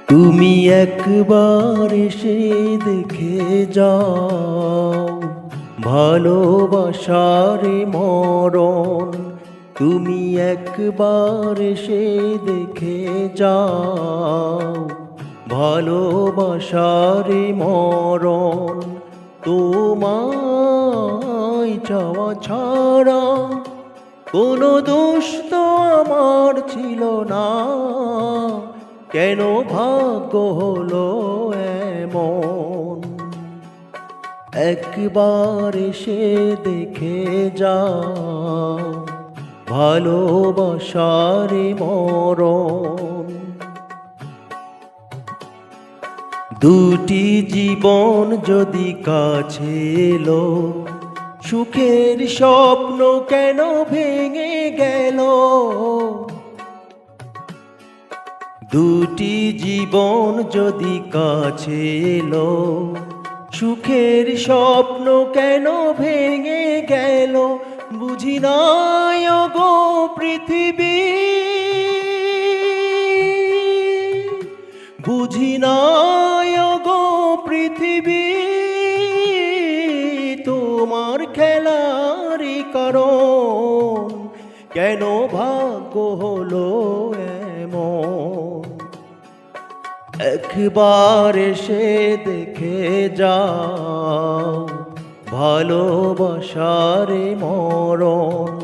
তুমি একবার এসে দেখে যাও ভালোবাসার মরণ। তুমি একবার এসে দেখে যাও ভালোবাসার মরণ। তোমায় চাওয়া ছাড়া কোনো দোষ তো আমার ছিল না, কেন ভাগ্য হলো এমন। একবার এসে দেখে যাও ভালোবাসার মরণ। দুটি জীবন যদি কাছে এলো, সুখের স্বপ্ন কেন ভেঙে গেল? দুটি জীবন যদি কাছে এলো, সুখের স্বপ্ন কেন ভেঙে গেল? বুঝি নাই গো পৃথিবী, বুঝি নাই গো পৃথিবী, তোমার খেলারই কারণ, কেন ভাগ্য হলো এমন। একবার এসে দেখে যাও ভালোবাসার মরণ।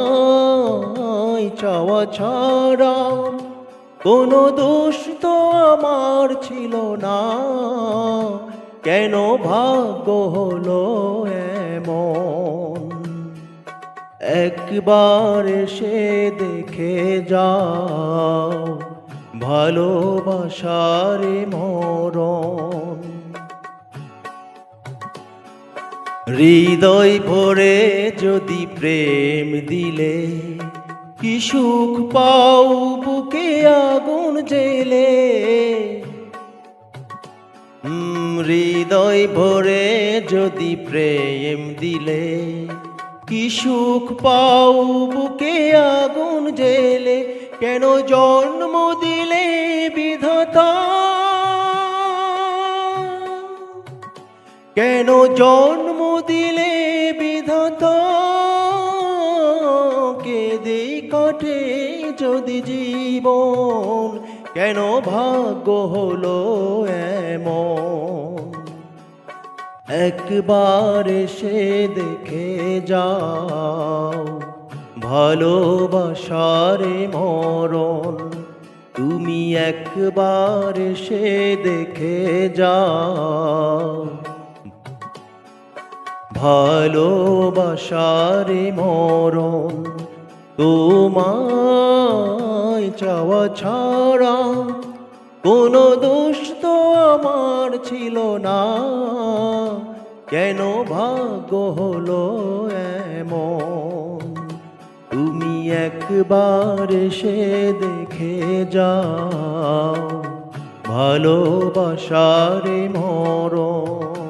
তোমায় চাওয়া ছাড়া কোনো দোষ তো আমার ছিল না, কেন ভাগ্য হলো এমন। একবার এসে দেখে যাও ভালোবাসার মরণ। হৃদয় ভরে যদি প্রেম দিলে, কি সুখ পাও বুকে আগুন জেলে। হৃদয় ভরে যদি প্রেম দিলে, কি সুখ পাও বুকে আগুন জেলে। কেন জন্ম দিলে বিধাতা, কেন জন্ম দিলে বিধাতা? কেঁদে কাটে যদি জীবন, কেন ভাগ্য হলো এমন। একবার এসে দেখে যাও ভালোবাসার মরণ। তুমি একবার এসে দেখে যাও ভালোবাসার মরণ। তোমায় চাওয়া ছাড়া কোনো দোষ তো আমার ছিল না, কেন ভাগ্য হলো এমন। তুমি একবার এসে দেখে যাও ভালোবাসার মরণ।